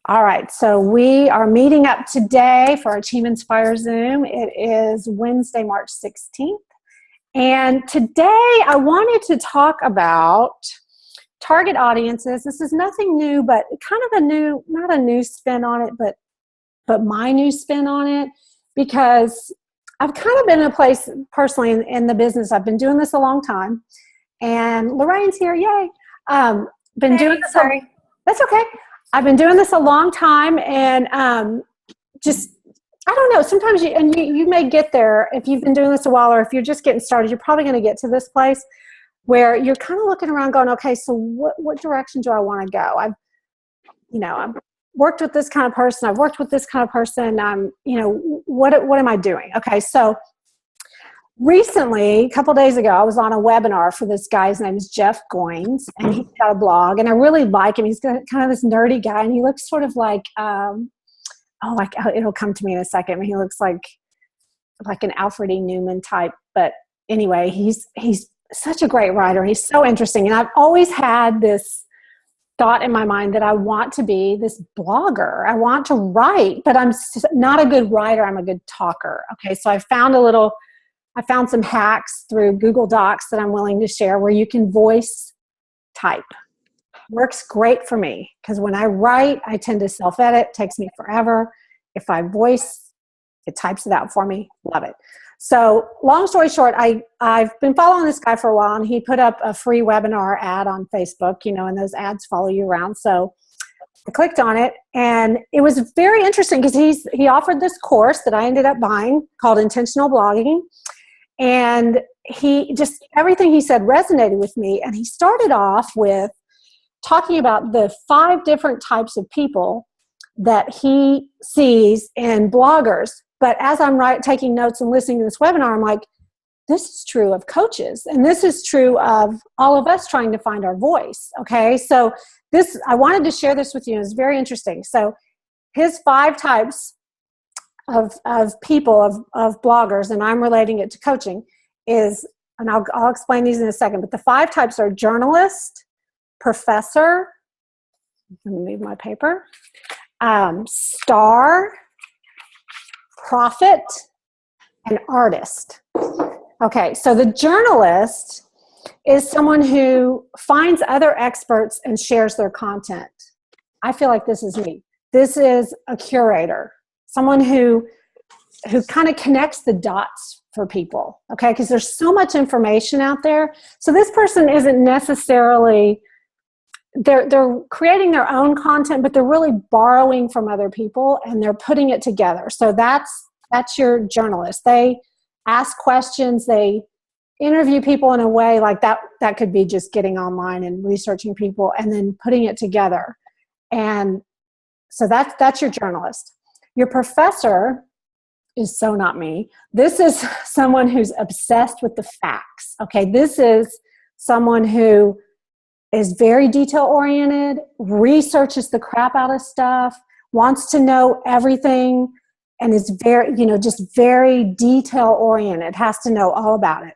All right, so we are meeting up today for our Team Inspire Zoom. It is Wednesday, March 16th. And today I wanted to talk about target audiences. This is nothing new, but kind of a new, not a new spin on it, but my new spin on it, because I've kind of been in a place personally in the business. I've been doing this a long time. And Lorraine's here, yay. Been doing this. Sorry. That's okay. I've been doing this a long time, and just, I don't know, sometimes you may get there if you've been doing this a while, or if you're just getting started, you're probably going to get to this place where you're kind of looking around going, okay, so what direction do I want to go? I've worked with this kind of person. I've worked with this kind of person. What am I doing? Okay, so recently, a couple days ago, I was on a webinar for this guy. His name is Jeff Goins, and he's got a blog, and I really like him. He's got kind of this nerdy guy, and he looks sort of like, it'll come to me in a second. He looks like an Alfred E. Newman type. But anyway, he's such a great writer. He's so interesting, and I've always had this thought in my mind that I want to be this blogger. I want to write, but I'm not a good writer. I'm a good talker. Okay, so I found some hacks through Google Docs that I'm willing to share where you can voice type. Works great for me because when I write, I tend to self-edit. It takes me forever. If I voice, it types it out for me. Love it. So long story short, I've been following this guy for a while, and he put up a free webinar ad on Facebook, and those ads follow you around. So I clicked on it, and it was very interesting because he offered this course that I ended up buying called Intentional Blogging. And everything he said resonated with me. And he started off with talking about the 5 different types of people that he sees in bloggers. But as I'm taking notes and listening to this webinar, I'm like, this is true of coaches. And this is true of all of us trying to find our voice. Okay. So I wanted to share this with you. It's very interesting. So his 5 types of people, of bloggers, and I'm relating it to coaching, is, and I'll explain these in a second, but the 5 types are journalist, professor, let me move my paper, star, prophet, and artist. Okay, so the journalist is someone who finds other experts and shares their content. I feel like this is me. This is a curator. Someone who kind of connects the dots for people, okay? Because there's so much information out there. So this person isn't necessarily, they're creating their own content, but they're really borrowing from other people, and they're putting it together. So that's your journalist. They ask questions, they interview people in a way like that could be just getting online and researching people and then putting it together. And so that's your journalist. Your professor is so not me. This is someone who's obsessed with the facts. Okay, this is someone who is very detail-oriented, researches the crap out of stuff, wants to know everything, and is very, just very detail-oriented, has to know all about it.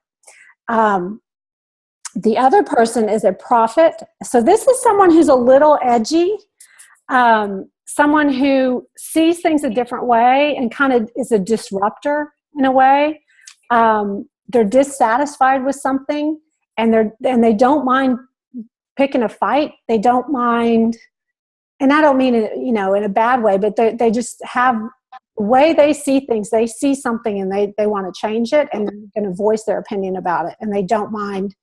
The other person is a prophet. So this is someone who's a little edgy, someone who sees things a different way and kind of is a disruptor in a way. They're dissatisfied with something, and they don't mind picking a fight. They don't mind, and I don't mean it, in a bad way, but they just have the way they see things. They see something and they want to change it, and they're going to voice their opinion about it, and they don't mind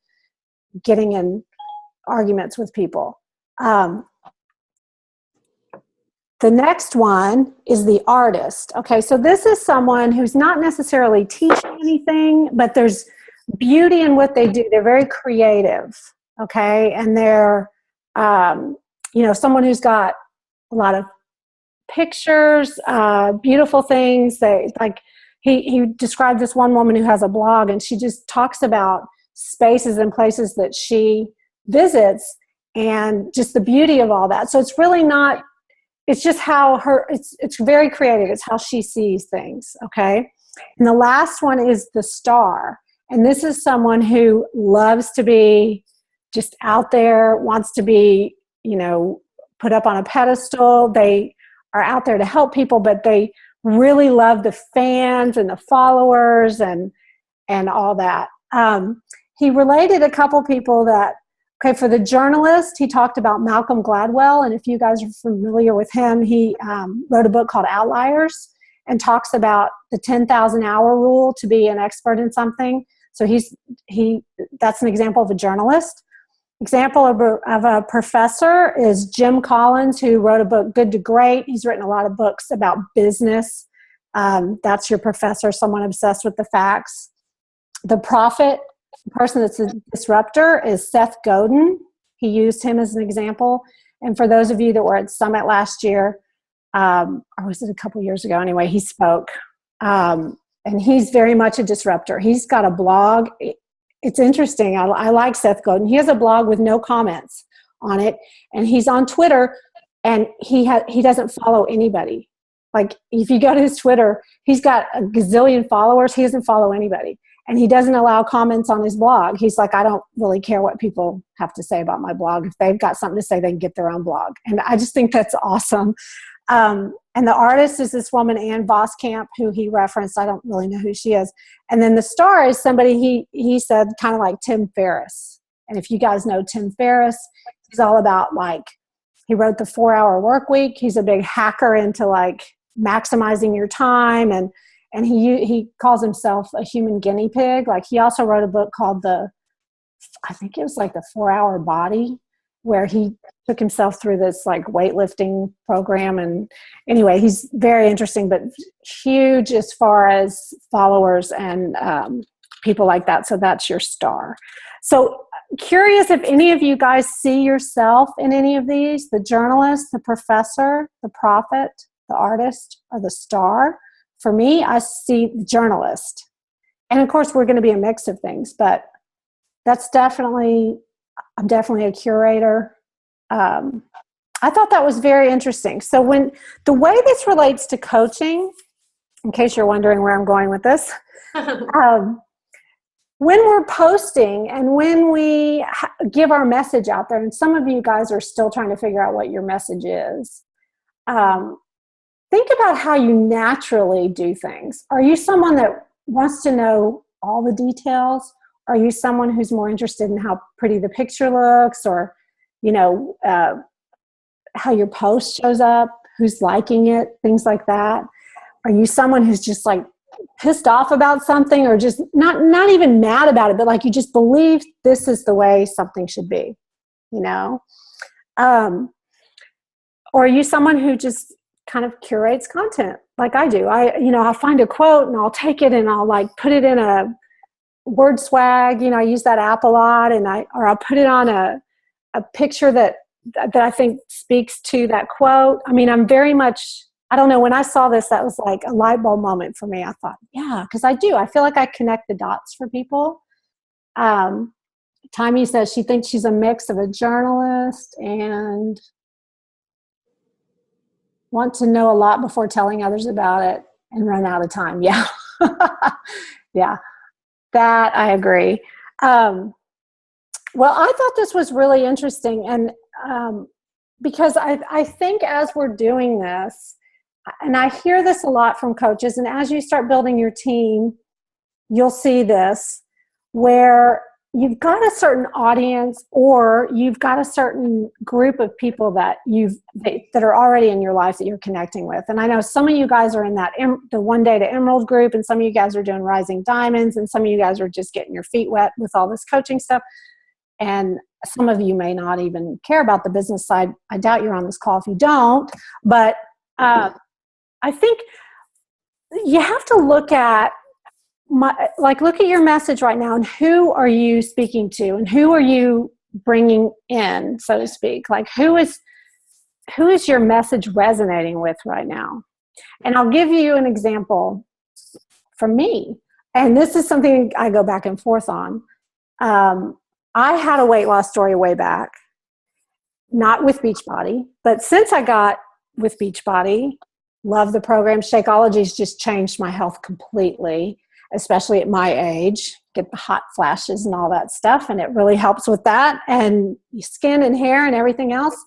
getting in arguments with people. The next one is the artist. Okay, so this is someone who's not necessarily teaching anything, but there's beauty in what they do. They're very creative, okay? And they're, someone who's got a lot of pictures, beautiful things. He described this one woman who has a blog, and she just talks about spaces and places that she visits and just the beauty of all that. So it's really not, it's just how it's very creative. It's how she sees things, okay? And the last one is the star. And this is someone who loves to be just out there, wants to be, put up on a pedestal. They are out there to help people, but they really love the fans and the followers and all that. He related a couple people that, okay, for the journalist, he talked about Malcolm Gladwell. And if you guys are familiar with him, he wrote a book called Outliers and talks about the 10,000 hour rule to be an expert in something. So that's an example of a journalist. Example of a professor is Jim Collins, who wrote a book, Good to Great. He's written a lot of books about business. That's your professor, someone obsessed with the facts. The prophet, the person that's a disruptor, is Seth Godin. He used him as an example. And for those of you that were at Summit last year, or was it a couple years ago anyway, he spoke. And he's very much a disruptor. He's got a blog. It's interesting. I like Seth Godin. He has a blog with no comments on it. And he's on Twitter, and he doesn't follow anybody. Like, if you go to his Twitter, he's got a gazillion followers. He doesn't follow anybody. And he doesn't allow comments on his blog. He's like, I don't really care what people have to say about my blog. If they've got something to say, they can get their own blog. And I just think that's awesome. And the artist is this woman, Ann Voskamp, who he referenced. I don't really know who she is. And then the star is somebody he said kind of like Tim Ferriss. And if you guys know Tim Ferriss, he's all about, like, he wrote the 4-Hour Workweek. He's a big hacker into like maximizing your time, and he calls himself a human guinea pig. Like, he also wrote a book called I think it was like the 4-Hour Body, where he took himself through this like weightlifting program. And anyway, he's very interesting, but huge as far as followers and people like that. So that's your star. So curious if any of you guys see yourself in any of these: the journalist, the professor, the prophet, the artist, or the star. For me, I see the journalist. And of course, we're going to be a mix of things, but I'm definitely a curator. I thought that was very interesting. So when the way this relates to coaching, in case you're wondering where I'm going with this, when we're posting and when we give our message out there, and some of you guys are still trying to figure out what your message is, think about how you naturally do things. Are you someone that wants to know all the details? Are you someone who's more interested in how pretty the picture looks, or, how your post shows up, who's liking it, things like that? Are you someone who's just like pissed off about something, or just not even mad about it, but like you just believe this is the way something should be, Or are you someone who just kind of curates content like I do? I'll find a quote and I'll take it and I'll like put it in a word swag. I use that app a lot, and I'll put it on a picture that I think speaks to that quote. I mean, I'm very much, I don't know, when I saw this, that was like a light bulb moment for me. I thought, yeah, because I feel like I connect the dots for people. Tammy says she thinks she's a mix of a journalist and want to know a lot before telling others about it and run out of time. Yeah. Yeah. That I agree. Well, I thought this was really interesting, and because I think as we're doing this, and I hear this a lot from coaches, and as you start building your team, you'll see this, where you've got a certain audience, or you've got a certain group of people that are already in your life that you're connecting with. And I know some of you guys are in that the One Day to Emerald group, and some of you guys are doing Rising Diamonds, and some of you guys are just getting your feet wet with all this coaching stuff. And some of you may not even care about the business side. I doubt you're on this call if you don't. But I think you have to look at look at your message right now, and who are you speaking to, and who are you bringing in, so to speak? Like, who is your message resonating with right now? And I'll give you an example from me. And this is something I go back and forth on. I had a weight loss story way back, not with Beachbody, but since I got with Beachbody, love the program. Shakeology's just changed my health completely, especially at my age. Get the hot flashes and all that stuff, and it really helps with that, and skin and hair and everything else.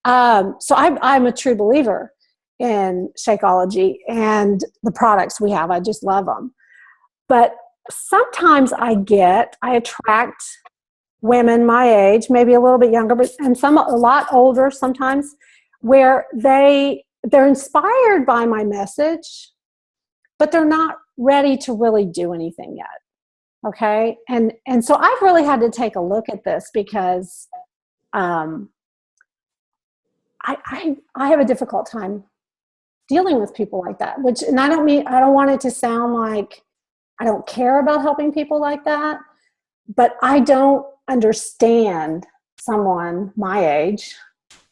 So I'm a true believer. in Shakeology and the products we have. I just love them. But sometimes I attract women my age, maybe a little bit younger, but and some a lot older sometimes, where they're inspired by my message, but they're not ready to really do anything yet. Okay. And so I've really had to take a look at this because I have a difficult time dealing with people like that, and I don't want it to sound like I don't care about helping people like that, but I don't understand someone my age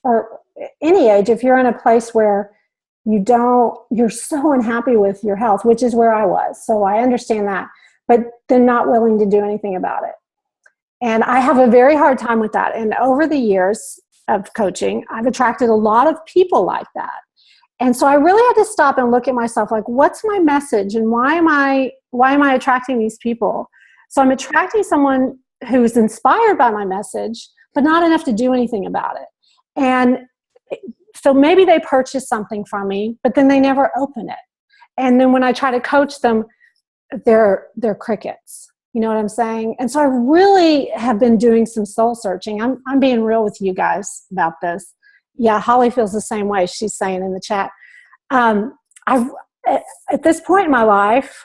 or any age. If you're in a place where you're so unhappy with your health, which is where I was. So I understand that, but they're not willing to do anything about it. And I have a very hard time with that. And over the years of coaching, I've attracted a lot of people like that. And so I really had to stop and look at myself, like, what's my message and why am I attracting these people? So I'm attracting someone who's inspired by my message, but not enough to do anything about it. And so maybe they purchase something from me, but then they never open it. And then when I try to coach them, they're crickets. You know what I'm saying? And so I really have been doing some soul searching. I'm being real with you guys about this. Yeah, Holly feels the same way. She's saying in the chat. At this point in my life,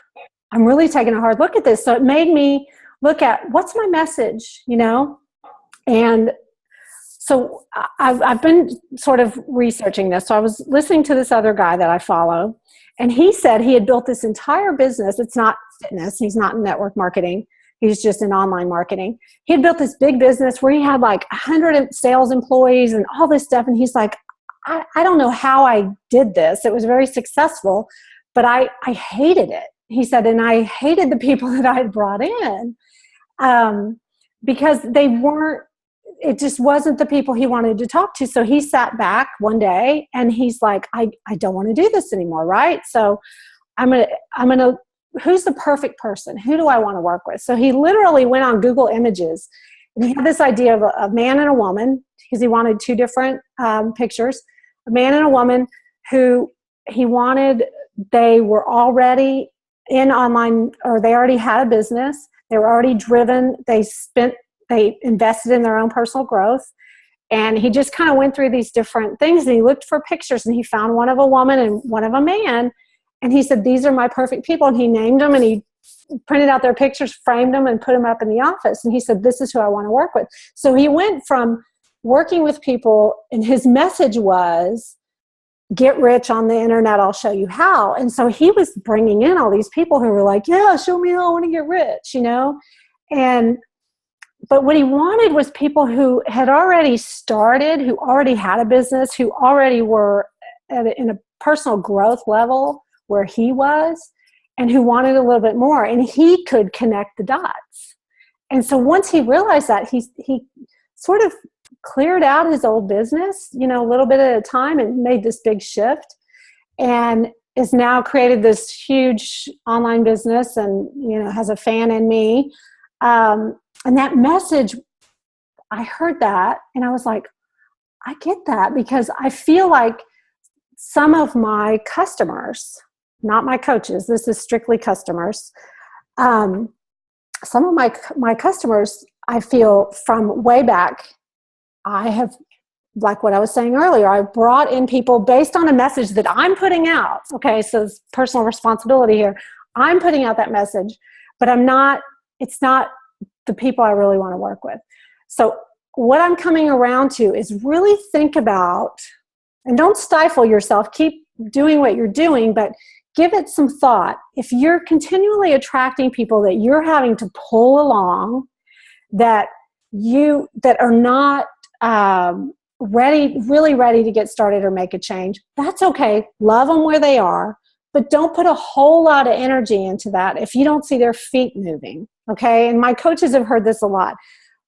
I'm really taking a hard look at this. So it made me look at what's my message, you know? And so I've been sort of researching this. So I was listening to this other guy that I follow, and he said he had built this entire business. It's not fitness. He's not in network marketing. He's just in online marketing. He had built this big business where he had like 100 sales employees and all this stuff. And he's like, I don't know how I did this. It was very successful, but I hated it. He said, and I hated the people that I had brought in because it just wasn't the people he wanted to talk to. So he sat back one day and he's like, I don't want to do this anymore, right? So I'm gonna who's the perfect person? Who do I want to work with? So he literally went on Google Images and he had this idea of a man and a woman because he wanted two different pictures, a man and a woman who he wanted, they were already in online, or they already had a business. They were already driven. They invested in their own personal growth. And he just kind of went through these different things and he looked for pictures and he found one of a woman and one of a man. And he said, these are my perfect people. And he named them and he printed out their pictures, framed them and put them up in the office. And he said, this is who I want to work with. So he went from working with people and his message was, get rich on the internet, I'll show you how. And so he was bringing in all these people who were like, yeah, show me how I want to get rich, you know? But what he wanted was people who had already started, who already had a business, who already were in a personal growth level where he was, and who wanted a little bit more. And he could connect the dots. And so once he realized that, he sort of cleared out his old business, you know, a little bit at a time and made this big shift and has now created this huge online business and, you know, has a fan in me. And that message, I heard that and I was like, I get that, because I feel like some of my customers, not my coaches, this is strictly customers. Some of my customers, I feel from way back, I have, like what I was saying earlier, I brought in people based on a message that I'm putting out. Okay, so it's personal responsibility here. I'm putting out that message, but it's not the people I really want to work with. So what I'm coming around to is really think about, and don't stifle yourself, keep doing what you're doing, but give it some thought. If you're continually attracting people that you're having to pull along, that are not really ready to get started or make a change, that's okay. Love them where they are, but don't put a whole lot of energy into that if you don't see their feet moving. Okay. And my coaches have heard this a lot.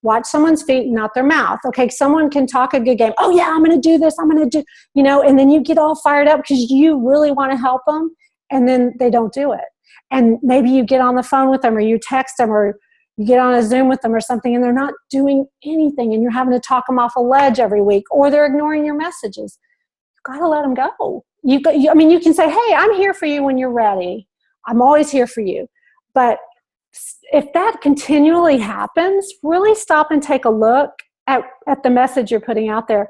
Watch someone's feet, not their mouth. Okay, someone can talk a good game. Oh yeah, I'm going to do this. I'm going to do, you know, and then you get all fired up because you really want to help them, and then they don't do it. And maybe you get on the phone with them, or you text them, or you get on a Zoom with them or something, and they're not doing anything, and you're having to talk them off a ledge every week, or they're ignoring your messages. got to let them go. I mean, you can say, hey, I'm here for you when you're ready. I'm always here for you. But if that continually happens, really stop and take a look at the message you're putting out there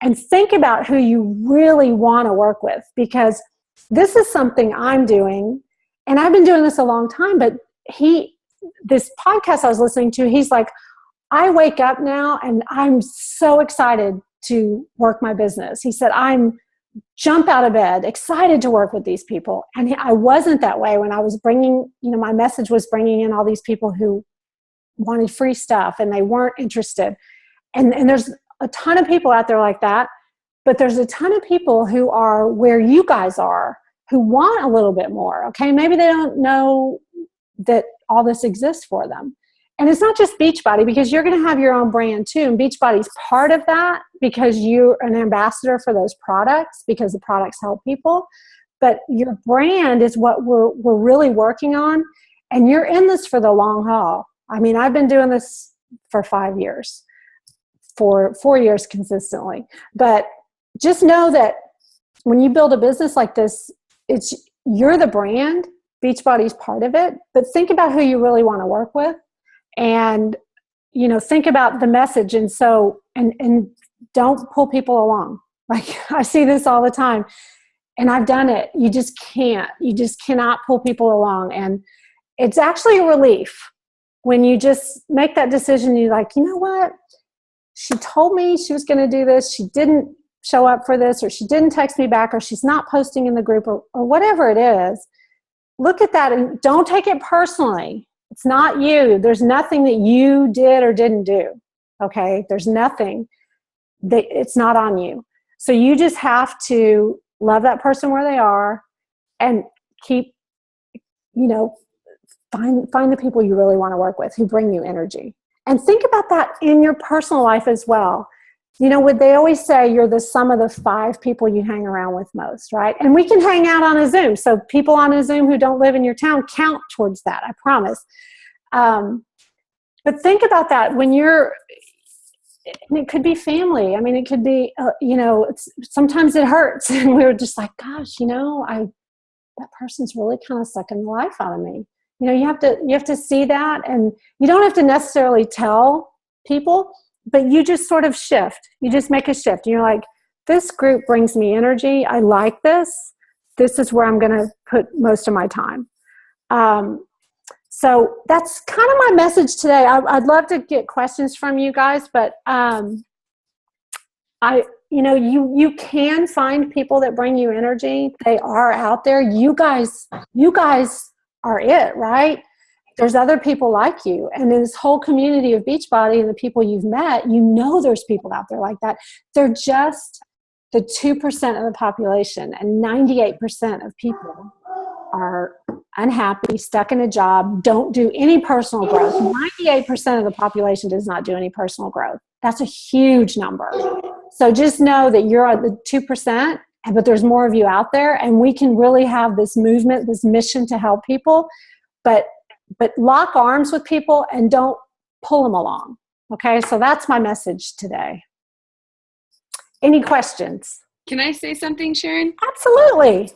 and think about who you really want to work with, because this is something I'm doing, and I've been doing this a long time, but this podcast I was listening to, he's like, I wake up now and I'm so excited to work my business. He said, I'm jump out of bed, excited to work with these people. And I wasn't that way when I was bringing, my message was bringing in all these people who wanted free stuff and they weren't interested. And there's a ton of people out there like that, but there's a ton of people who are where you guys are, who want a little bit more. Okay. Maybe they don't know that all this exists for them. And it's not just Beachbody, because you're going to have your own brand too. And Beachbody's part of that because you're an ambassador for those products, because the products help people. But your brand is what we're really working on. And you're in this for the long haul. I mean, I've been doing this for 5 years, for 4 years consistently. But just know that when you build a business like this, you're the brand. Beachbody's part of it. But think about who you really want to work with. And, think about the message. And so, and don't pull people along. Like, I see this all the time, and I've done it. You just cannot pull people along. And it's actually a relief when you just make that decision. You're like, you know what? She told me she was going to do this. She didn't show up for this, or she didn't text me back, or she's not posting in the group, or whatever it is. Look at that and don't take it personally. It's not you. There's nothing that you did or didn't do. Okay? There's nothing. It's not on you. So you just have to love that person where they are and keep, find the people you really want to work with who bring you energy. And think about that in your personal life as well. What they always say, you're the sum of the 5 people you hang around with most, right? And we can hang out on a Zoom. So people on a Zoom who don't live in your town count towards that, I promise. But think about that when and it could be family. I mean, it could be, sometimes it hurts. And we were just like, gosh, that person's really kind of sucking the life out of me. You have to see that, and you don't have to necessarily tell people, but you just sort of shift. You just make a shift. You're like, this group brings me energy. I like this. This is where I'm going to put most of my time. So that's kind of my message today. I'd love to get questions from you guys, but you can find people that bring you energy. They are out there. You guys are it, right? There's other people like you. And in this whole community of Beachbody and the people you've met, there's people out there like that. They're just the 2% of the population, and 98% of people are unhappy, stuck in a job, don't do any personal growth. 98% of the population does not do any personal growth. That's a huge number. So just know that you're at the 2%, but there's more of you out there, and we can really have this movement, this mission to help people, but lock arms with people and don't pull them along. Okay, so that's my message today. Any questions? Can I say something, Sharon? Absolutely.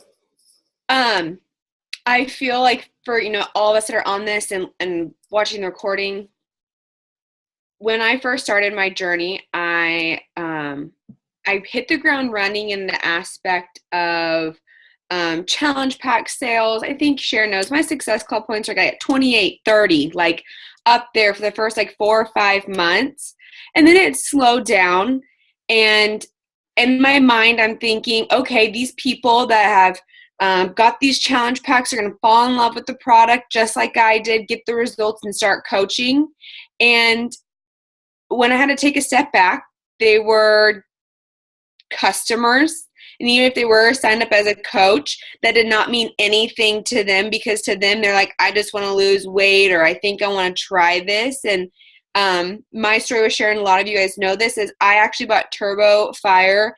I feel like for, all of us that are on this and watching the recording, when I first started my journey, I hit the ground running in the aspect of challenge pack sales. I think Sharon knows my Success Club points are at 28, 30, like up there for the first 4 or 5 months. And then it slowed down. And in my mind, I'm thinking, okay, these people that have got these challenge packs are going to fall in love with the product just like I did, get the results, and start coaching. And when I had to take a step back, they were customers. And even if they were signed up as a coach, that did not mean anything to them, because to them, they're like, I just want to lose weight, or I think I want to try this. And my story with Sharon, a lot of you guys know this, is I actually bought Turbo Fire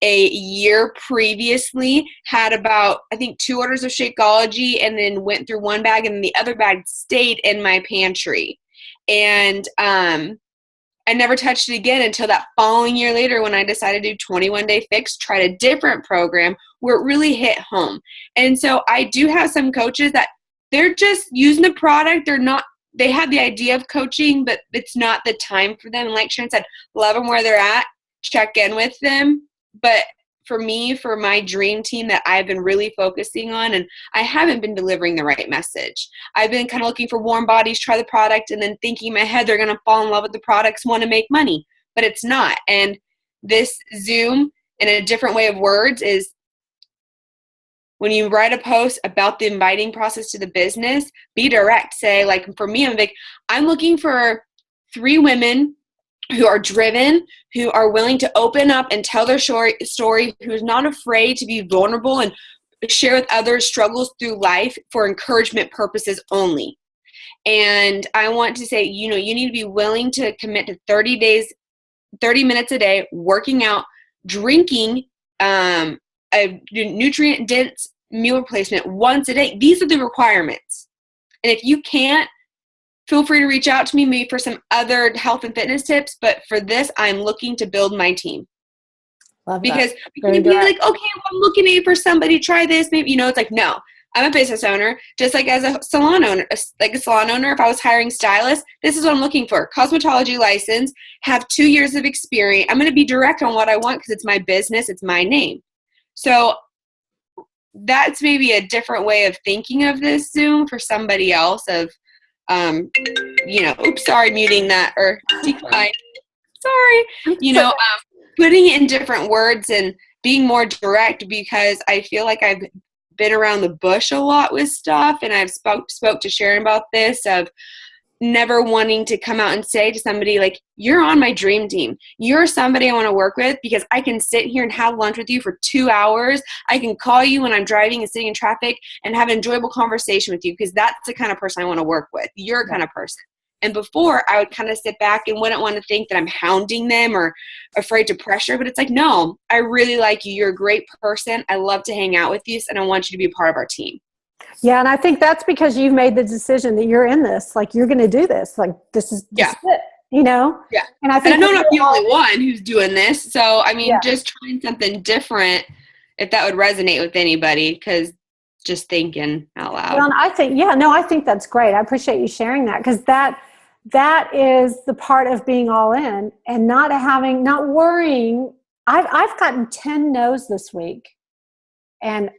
a year previously, had about, I think, 2 orders of Shakeology, and then went through 1 bag, and the other bag stayed in my pantry. And I never touched it again until that following year later when I decided to do 21-day fix, tried a different program where it really hit home. And so I do have some coaches that they're just using the product. They have the idea of coaching, but it's not the time for them. And like Sharon said, love them where they're at, check in with them. But for me, for my dream team that I've been really focusing on, and I haven't been delivering the right message. I've been kind of looking for warm bodies, try the product, and then thinking in my head they're going to fall in love with the products, want to make money, but it's not. And this Zoom, in a different way of words, is when you write a post about the inviting process to the business, be direct. Say, like, for me, I'm looking for 3 women who are driven, who are willing to open up and tell their story, who's not afraid to be vulnerable and share with others struggles through life for encouragement purposes only. And I want to say, you need to be willing to commit to 30 minutes a day, working out, drinking a nutrient-dense meal replacement once a day. These are the requirements. And if you can't, feel free to reach out to me maybe for some other health and fitness tips. But for this, I'm looking to build my team. Love because that. you can be like, okay, well, I'm looking maybe for somebody, try this. Maybe, it's like, no, I'm a business owner. Just like as a salon owner, if I was hiring stylists, this is what I'm looking for. Cosmetology license, have 2 years of experience. I'm going to be direct on what I want because it's my business. It's my name. So that's maybe a different way of thinking of this Zoom for somebody else of, oops, sorry, muting that or decline. Sorry, putting it in different words and being more direct, because I feel like I've been around the bush a lot with stuff, and I've spoke to Sharon about this of never wanting to come out and say to somebody like, you're on my dream team. You're somebody I want to work with because I can sit here and have lunch with you for 2 hours. I can call you when I'm driving and sitting in traffic and have an enjoyable conversation with you because that's the kind of person I want to work with. You're a kind of person. And before, I would kind of sit back and wouldn't want to think that I'm hounding them or afraid to pressure. But it's like, no, I really like you. You're a great person. I love to hang out with you, and I want you to be a part of our team. Yeah, and I think that's because you've made the decision that you're in this. Like, you're going to do this. Like, this is it, Yeah. And I know I'm not the only one who's doing this. So, just trying something different, if that would resonate with anybody, because just thinking out loud. Well, and I think that's great. I appreciate you sharing that, because that is the part of being all in and not worrying. I've gotten 10 no's this week, and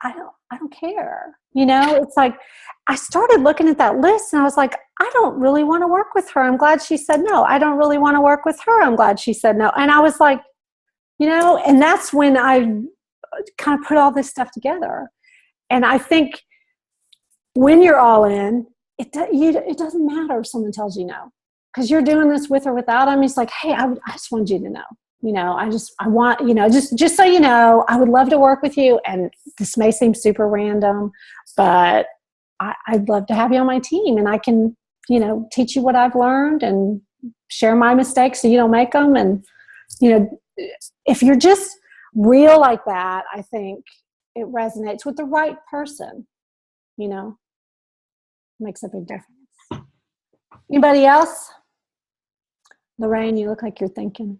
I don't care. It's like I started looking at that list and I was like, I don't really want to work with her. I'm glad she said no. I don't really want to work with her. I'm glad she said no. And I was like, and that's when I kind of put all this stuff together. And I think when you're all in, it doesn't matter if someone tells you no, because you're doing this with or without them. It's like, hey, I just wanted you to know. I want, just so you know, I would love to work with you. And this may seem super random, but I'd love to have you on my team, and I can, teach you what I've learned and share my mistakes so you don't make them. And, if you're just real like that, I think it resonates with the right person, makes a big difference. Anybody else? Lorraine, you look like you're thinking.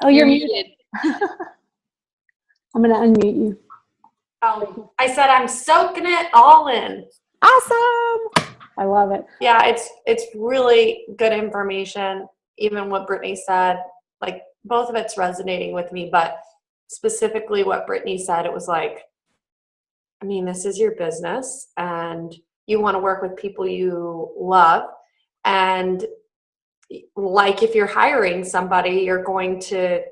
Oh, you're muted. I'm going to unmute you. Oh, I said I'm soaking it all in. Awesome. I love it. Yeah, it's really good information. Even what Brittany said, like, both of it's resonating with me, but specifically what Brittany said, it was like, this is your business and you want to work with people you love. And like, if you're hiring somebody, you're going to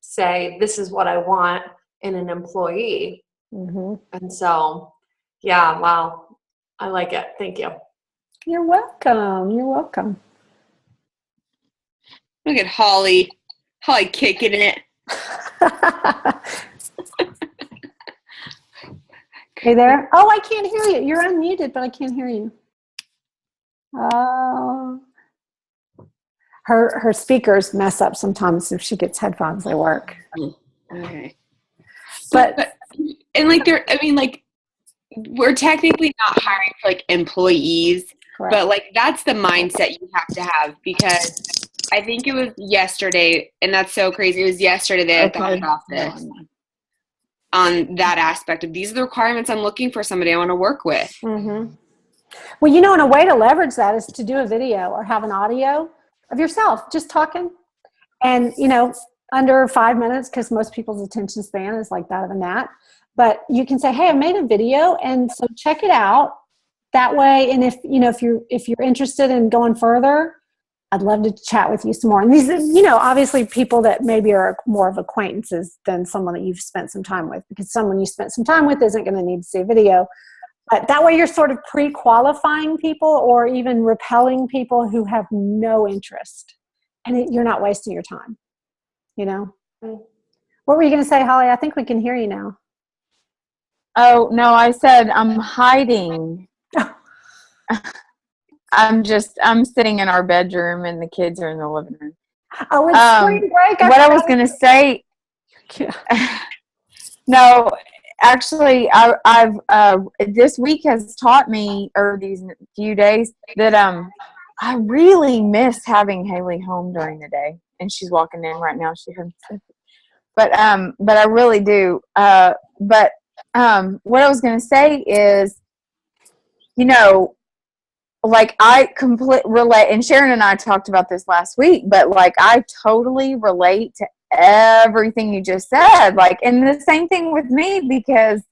say, this is what I want in an employee. Mm-hmm. And so, yeah, wow. I like it. Thank you. You're welcome. You're welcome. Look at Holly. Holly kicking it. Hey there. Oh, I can't hear you. You're unmuted, but I can't hear you. Oh. Her speakers mess up sometimes if she gets headphones. They work. Okay. But and we're technically not hiring for employees. Correct. But like, that's the mindset you have to have, because I think it was yesterday, and that's so crazy. It was yesterday that I thought about this on that aspect of, these are the requirements I'm looking for somebody I want to work with. Mm-hmm. Well, and a way to leverage that is to do a video or have an audio of yourself just talking, and under 5 minutes, because most people's attention span is like that of a gnat. But you can say, hey, I made a video, and so check it out. That way, and if you're interested in going further, I'd love to chat with you some more. And these, obviously people that maybe are more of acquaintances than someone that you've spent some time with, because someone you spent some time with isn't going to need to see a video. But that way you're sort of pre-qualifying people, or even repelling people who have no interest, and you're not wasting your time. What were you going to say, Holly? I think we can hear you now. Oh, no, I said I'm hiding. I'm sitting in our bedroom and the kids are in the living room. Oh, it's spring break. What I was going to say, no, actually, I've this week has taught me, or these few days, that I really miss having Haley home during the day, and she's walking in right now. She heard me. But I really do. What I was going to say is, like, I completely relate, and Sharon and I talked about this last week, but like, I totally relate to everything you just said. Like, and the same thing with me, because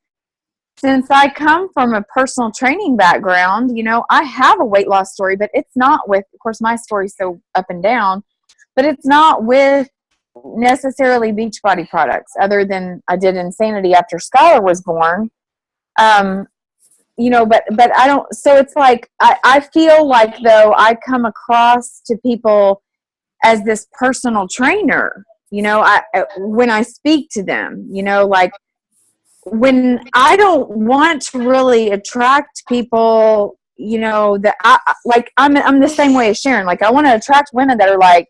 since I come from a personal training background, I have a weight loss story, but it's not with, of course, my story's so up and down, but it's not with necessarily Beachbody products, other than I did Insanity after Skylar was born. But I don't, so it's like, I feel like, though, I come across to people as this personal trainer, when I speak to them, like, when I don't want to really attract people, that I'm the same way as Sharon. Like, I want to attract women that are like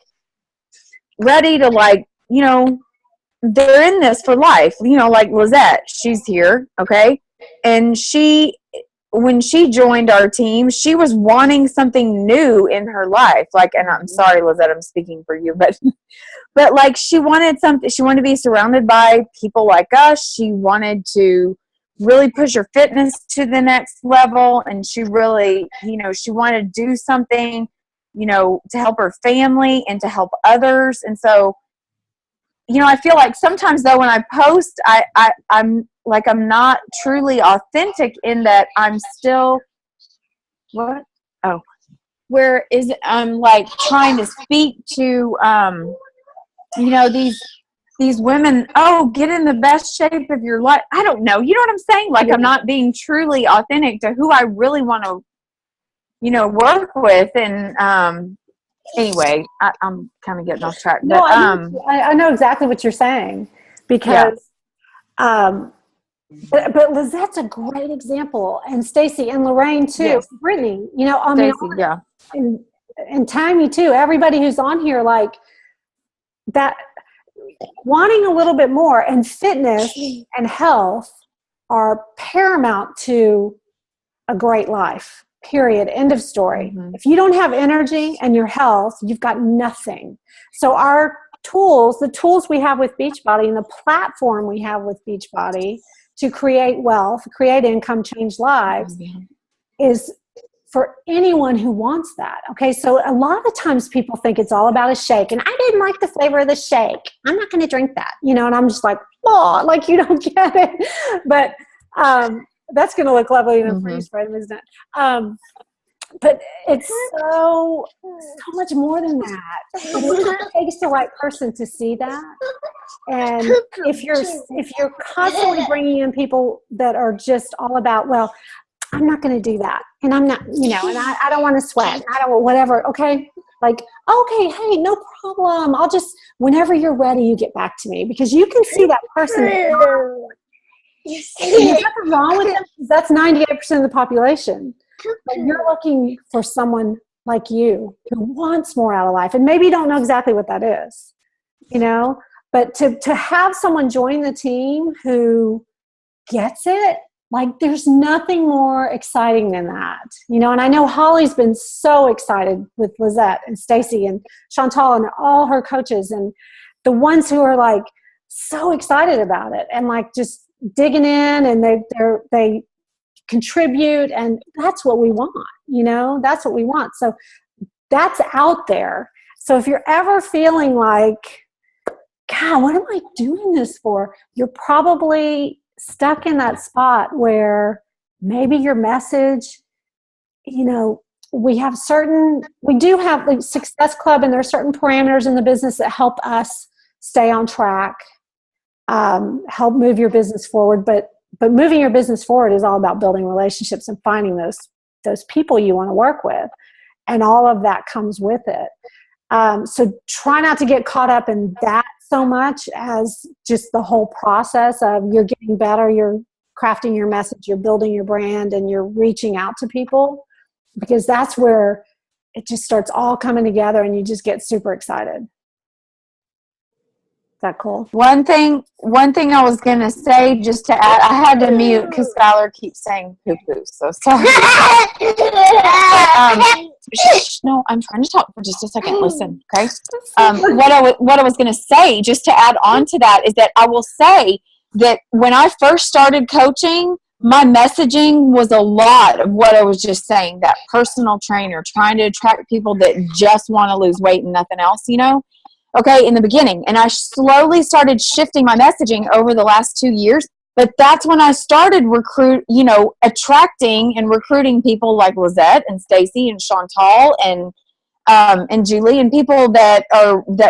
ready to, like, they're in this for life, like Lizette, she's here. Okay. And when she joined our team, she was wanting something new in her life. Like, and I'm sorry, Lizette, I'm speaking for you, but like, she wanted something. She wanted to be surrounded by people like us. She wanted to really push her fitness to the next level. And she really, she wanted to do something, to help her family and to help others. And so, I feel like sometimes, though, when I post, I'm like, I'm not truly authentic, in that I'm still, what? Oh, where is it? I'm like trying to speak to, these women, get in the best shape of your life. I don't know. You know what I'm saying? Like, I'm not being truly authentic to who I really want to, work with. And, anyway, I'm kind of getting off track. But, no, I know exactly what you're saying, because, but Lizette's a great example, and Stacy and Lorraine too. Yes. Brittany, Stacy, and Tammy too. Everybody who's on here, like that, wanting a little bit more, and fitness and health are paramount to a great life. Period. End of story. Mm-hmm. If you don't have energy and your health, you've got nothing. So our tools, the tools we have with Beachbody, and the platform we have with Beachbody to create wealth, create income, change lives, is for anyone who wants that. Okay, so a lot of times people think it's all about a shake, and I didn't like the flavor of the shake, I'm not going to drink that, and I'm just like, oh, like, you don't get it. But that's going to look lovely in a freeze frame, isn't it? But it's so much more than that. It takes the right person to see that. And if you're constantly bringing in people that are just all about, well, I'm not going to do that, and I'm not, and I don't want to sweat, I don't, whatever. Okay, like, okay, hey, no problem. I'll just, whenever you're ready, you get back to me, because you can see that person. There's nothing wrong with them, because that's 98% of the population. But you're looking for someone like you who wants more out of life, and maybe you don't know exactly what that is, but to have someone join the team who gets it Like, there's nothing more exciting than that, you know. And I know Holly's been so excited with Lizette and Stacy and Chantal and all her coaches, and the ones who are like so excited about it and like just digging in, and they contribute, and that's what we want, you know. That's what we want. So that's out there. So if you're ever feeling like, God, what am I doing this for? You're probably stuck in that spot where maybe your message, you know, we do have like Success Club, and there are certain parameters in the business that help us stay on track, help move your business forward. But moving your business forward is all about building relationships and finding those people you want to work with. And all of that comes with it. So try not to get caught up in that so much as just the whole process of you're getting better, you're crafting your message, you're building your brand, and you're reaching out to people, because that's where it just starts all coming together and you just get super excited. Is that cool? One thing I was going to say, just to add, I had to mute because Skylar keeps saying poo-poo, so sorry. No, I'm trying to talk for just a second. Listen, okay? What I was going to say, just to add on to that, is that I will say that when I first started coaching, my messaging was a lot of what I was just saying, that personal trainer, trying to attract people that just want to lose weight and nothing else, you know? Okay, in the beginning. And I slowly started shifting my messaging over the last 2 years. But that's when I started attracting and recruiting people like Lizette and Stacy and Chantal and Julie, and people that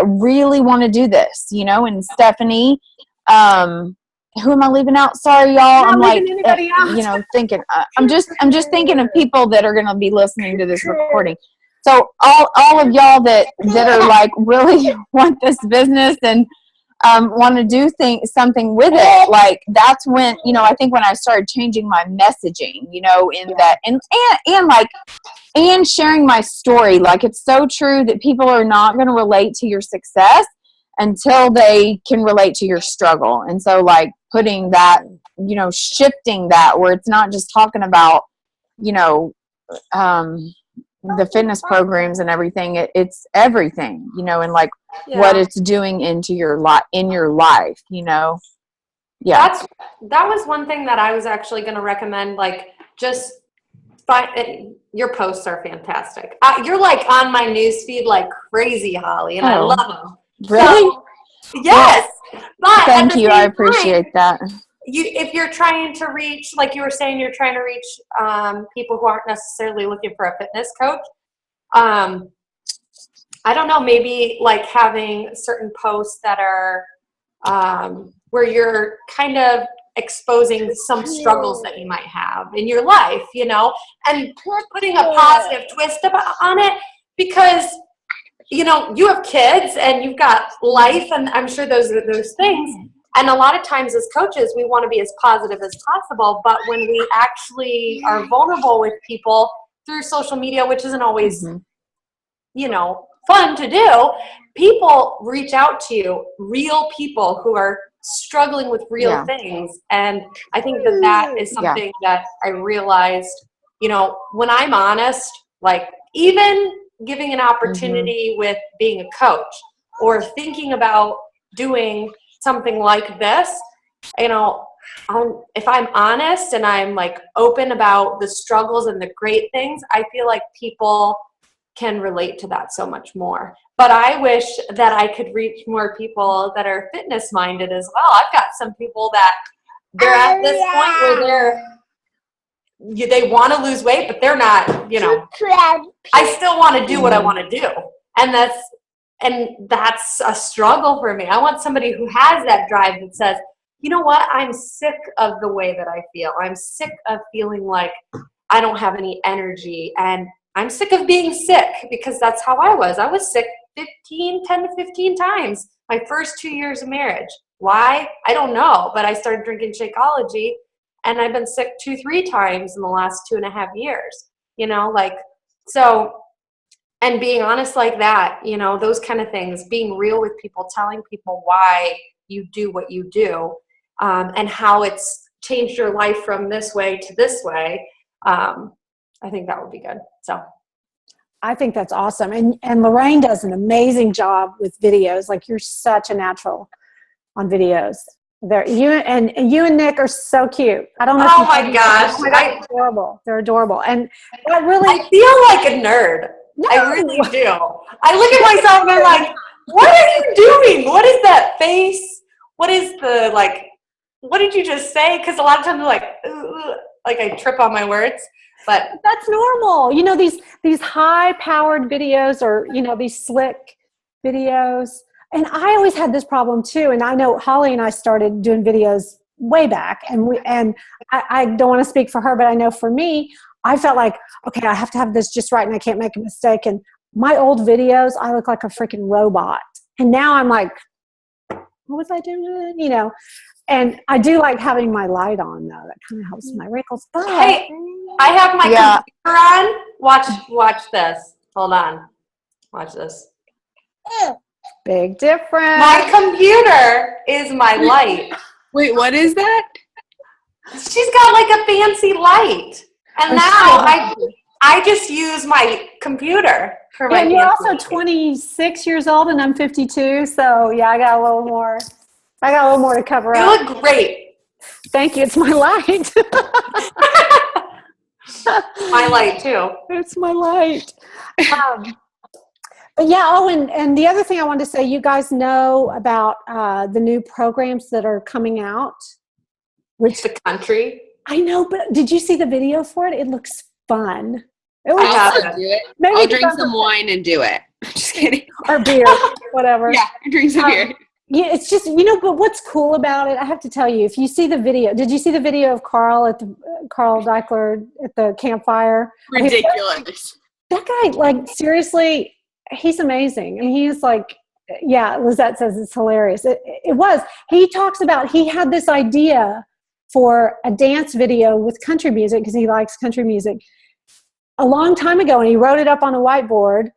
really want to do this, you know, and Stephanie. Who am I leaving out? Sorry, y'all. I'm like, you know, thinking. I'm just thinking of people that are going to be listening to this recording. So all of y'all that are like really want this business and want to do something with it, like that's when, you know, I think when I started changing my messaging, you know, in that and sharing my story. Like, it's so true that people are not going to relate to your success until they can relate to your struggle. And so, like, putting that, you know, shifting that, where it's not just talking about, you know, the fitness programs and everything, it's everything, you know, and like what it's doing into your life, you know. That was one thing that I was actually going to recommend. Like, just find your posts are fantastic. You're like on my news feed like crazy, Holly, and I love them. Really? So, yes. But thank you. I appreciate that. If you're trying to reach, like you were saying, you're trying to reach people who aren't necessarily looking for a fitness coach. I don't know, maybe like having certain posts that are where you're kind of exposing some struggles that you might have in your life, you know, and putting a positive twist on it, because, you know, you have kids and you've got life, and I'm sure those are those things. And a lot of times as coaches, we want to be as positive as possible. But when we actually are vulnerable with people through social media, which isn't always, you know, fun to do, people reach out to you, real people who are struggling with real things. And I think that is something that I realized, you know, when I'm honest, like even giving an opportunity with being a coach or thinking about doing something like this, you know, if I'm honest and I'm like open about the struggles and the great things, I feel like people can relate to that so much more. But I wish that I could reach more people that are fitness minded as well. I've got some people that they're at this point where they want to lose weight, but they're not, you know, I still want to do what I want to do. And that's a struggle for me. I want somebody who has that drive that says, you know what, I'm sick of the way that I feel. I'm sick of feeling like I don't have any energy. And I'm sick of being sick, because that's how I was. I was sick 10 to 15 times my first 2 years of marriage. Why? I don't know. But I started drinking Shakeology, and I've been sick 2-3 times in the last 2.5 years. You know, like, so, and being honest like that, you know, those kind of things, being real with people, telling people why you do what you do, and how it's changed your life from this way to this way, I think that would be good. So I think that's awesome. And Lorraine does an amazing job with videos. Like, you're such a natural on videos. You and Nick are so cute. I don't know. Oh my gosh. Oh my God, they're adorable. They're adorable. And that really, I feel like a nerd. no. I really do. I look at myself and I'm like, what are you doing? What is that face? What is the, like, what did you just say? Because a lot of times I'm like, "Ugh," like I trip on my words. But That's normal. You know, these high-powered videos, or, you know, these slick videos. And I always had this problem too. And I know Holly and I started doing videos way back. And I don't want to speak for her, but I know for me, I felt like, okay, I have to have this just right and I can't make a mistake. And my old videos, I look like a freaking robot. And now I'm like, what was I doing? You know, and I do like having my light on, though. That kind of helps my wrinkles. But hey, I have my computer on. Watch this. Hold on. Watch this. big difference. My computer is my light. Wait, what is that? She's got like a fancy light. And now I just use my computer for my And you're fancy also light. 26 years old, and I'm 52. So yeah, I got a little more to cover You up. look great. Thank you. It's my light. My light too. It's my light. But yeah, and the other thing I wanted to say, you guys know about the new programs that are coming out, which The country. I know, but did you see the video for it? It looks fun. It I looks have I'll it. do it. maybe I'll it's drink fun some wine and do it. I'm just kidding. or beer, whatever. Yeah, drink some beer. Yeah, it's just, you know, but what's cool about it, I have to tell you, if you see the video, did you see the video of Carl Deichler at the campfire? Ridiculous. That guy, like, seriously, he's amazing. I mean, he is like, yeah, Lizette says it's hilarious. It was. He talks about, he had this idea for a dance video with country music because he likes country music a long time ago, and he wrote it up on a whiteboard,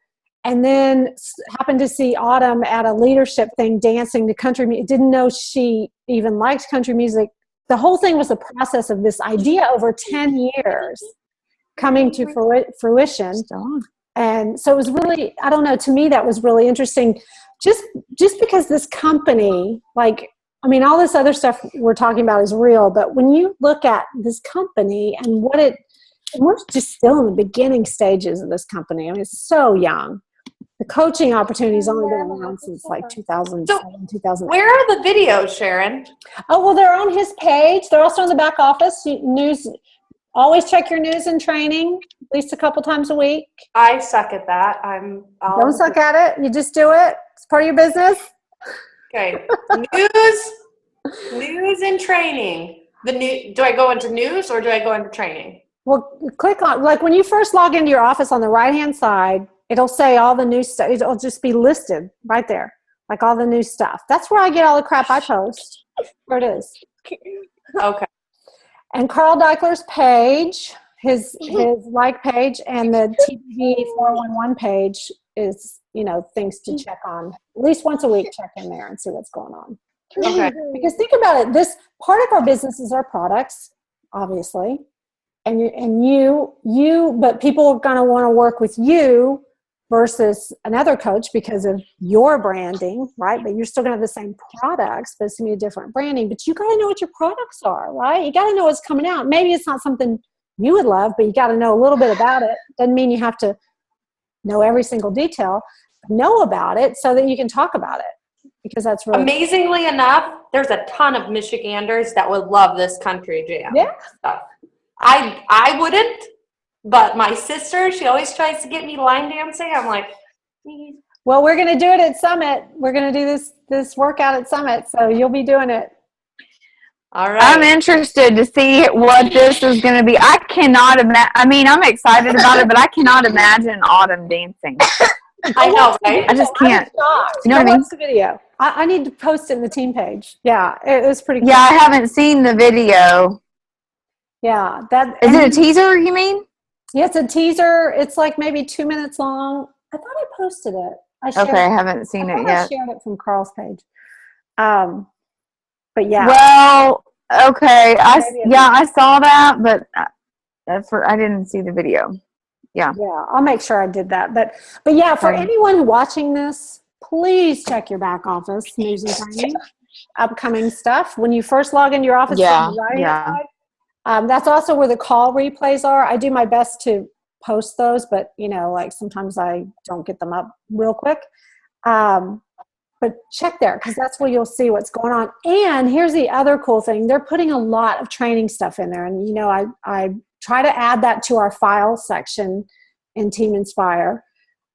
and then happened to see Autumn at a leadership thing dancing to country music. Didn't know she even liked country music. The whole thing was a process of this idea over 10 years coming to fruition. And so it was really, I don't know, to me that was really interesting. Just because this company, like, I mean, all this other stuff we're talking about is real, but when you look at this company and we're just still in the beginning stages of this company. I mean, it's so young. The coaching opportunities only been around since like 2007, 2008. Where are the videos, Sharon? Oh, well, they're on his page. They're also in the back office. News. Always check your news and training at least a couple times a week. I suck at that. Don't suck at it. You just do it. It's part of your business. Okay. News and training. Do I go into news or do I go into training? Well, click on, like, when you first log into your office on the right-hand side, it'll say all the new stuff. It'll just be listed right there, like all the new stuff. That's where I get all the crap I post. There it is. Okay. And Carl Deichler's page, his like page, and the TPV 411 page is, you know, things to check on. At least once a week, check in there and see what's going on. Okay. Because think about it, this part of our business is our products, obviously. And you, but people are going to want to work with you versus another coach because of your branding, right? But you're still going to have the same products, but it's going to be a different branding. But you got to know what your products are, right? You got to know what's coming out. Maybe it's not something you would love, but you got to know a little bit about it. Doesn't mean you have to know every single detail. Know about it so that you can talk about it, because that's really Amazingly enough, there's a ton of Michiganders that would love this country jam. Yeah. Stuff. I wouldn't, but my sister, she always tries to get me line dancing. I'm like, Well, we're going to do it at Summit. We're going to do this workout at Summit, so you'll be doing it. all right. I'm interested to see what this is going to be. I cannot imagine. I mean, I'm excited about it, but I cannot imagine Autumn dancing. I know, right? I just can't. You know You know what I mean? Watch the video. I need to post it in the team page. Yeah, it was pretty cool. Yeah, I haven't seen the video. Yeah, that Is it a teaser, you mean? Yeah, it's a teaser. It's like maybe 2 minutes long. I thought I posted it. I shared Okay, I haven't seen I it thought yet. I shared it from Carl's page. But yeah. Well, Okay. Maybe it's- I saw that, but I didn't see the video. Yeah, I'll make sure I did that. But yeah, for Okay. anyone watching this, please check your back office news and training, upcoming stuff. When you first log into your office, it's on the right-hand side. That's also where the call replays are. I do my best to post those, but like sometimes I don't get them up real quick. But check there because that's where you'll see what's going on. And here's the other cool thing. They're putting a lot of training stuff in there. And, I try to add that to our file section in Team Inspire.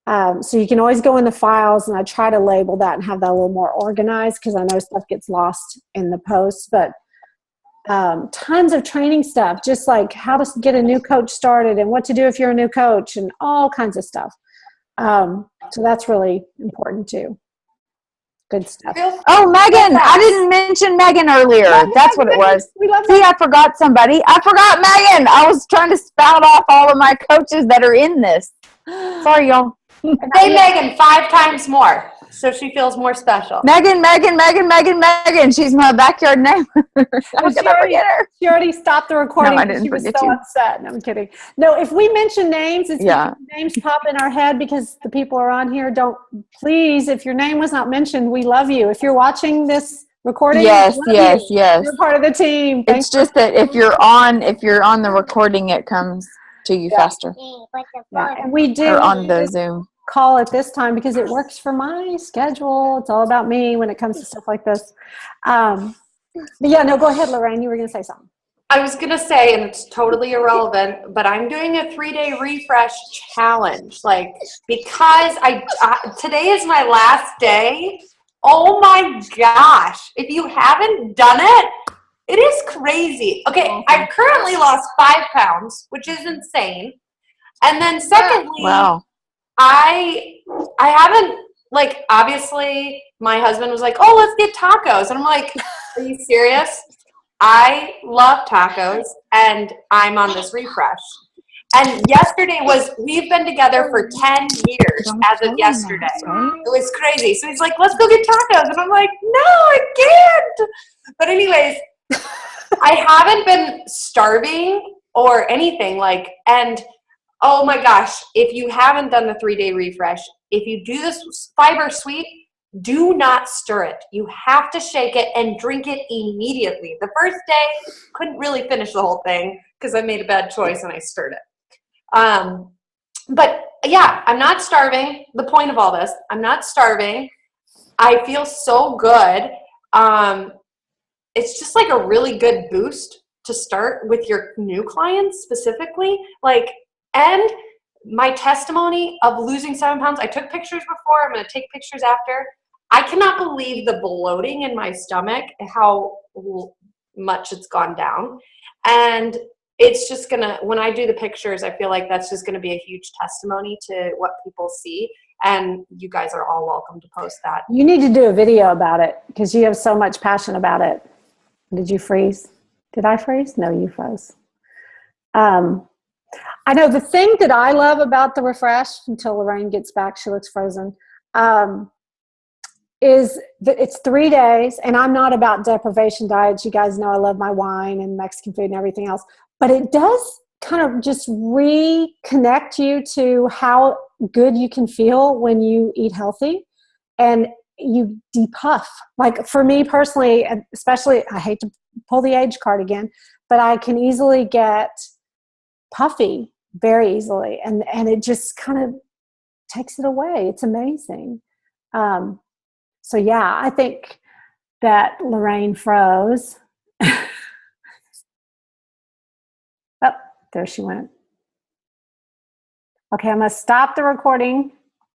So you can always go in the files, and I try to label that and have that a little more organized because I know stuff gets lost in the posts. But tons of training stuff, just like how to get a new coach started and what to do if you're a new coach and all kinds of stuff. So that's really important too. Good stuff. Oh, Megan! I didn't mention Megan earlier. That's what it was. We love See, I forgot somebody. I forgot Megan. I was trying to spout off all of my coaches that are in this. Sorry, y'all. Say Megan 5 times more so she feels more special. Megan. She's my backyard name. How could I forget her? She already stopped the recording. No, I because didn't she was forget so you. upset. No, I'm kidding. No, if we mention names, it's Yeah. because names pop in our head because the people are on here. Please, if your name was not mentioned, we love you. If you're watching this recording, Yes. You're part of the team. It's just that if you're on the recording, it comes to you faster. Yeah, and we do Or on the Zoom. call at this time because it works for my schedule. It's all about me when it comes to stuff like this. But yeah, no, go ahead, Lorraine. You were going to say something. I was going to say, and it's totally irrelevant, but I'm doing a 3-day refresh challenge. Because today is my last day. Oh my gosh. If you haven't done it, it is crazy. Okay, I've currently lost 5 pounds, which is insane. And then secondly, Wow. I haven't, obviously my husband was like, oh, let's get tacos. And I'm like, are you serious? I love tacos and I'm on this refresh. And yesterday we've been together for 10 years as of yesterday. It was crazy. So he's like, let's go get tacos. And I'm like, no, I can't. But anyways, I haven't been starving or anything and oh my gosh, if you haven't done the 3-day refresh, if you do this fiber sweep, do not stir it. You have to shake it and drink it immediately. The first day, couldn't really finish the whole thing because I made a bad choice and I stirred it. But yeah, I'm not starving. The point of all this, I'm not starving. I feel so good. It's just like a really good boost to start with your new clients specifically. And my testimony of losing 7 pounds, I took pictures before. I'm going to take pictures after. I cannot believe the bloating in my stomach, how much it's gone down. And it's just going to, when I do the pictures, I feel like that's just going to be a huge testimony to what people see. And you guys are all welcome to post that. You need to do a video about it because you have so much passion about it. Did you freeze? Did I freeze? No, you froze. I know the thing that I love about the refresh, until Lorraine gets back, she looks frozen, is that it's 3 days, and I'm not about deprivation diets. You guys know I love my wine and Mexican food and everything else, but it does kind of just reconnect you to how good you can feel when you eat healthy and you depuff. For me personally, especially, I hate to pull the age card again, but I can easily get puffy very easily, and it just kind of takes it away. It's amazing. So yeah, I think that Lorraine froze. Oh, there she went. Okay, I'm going to stop the recording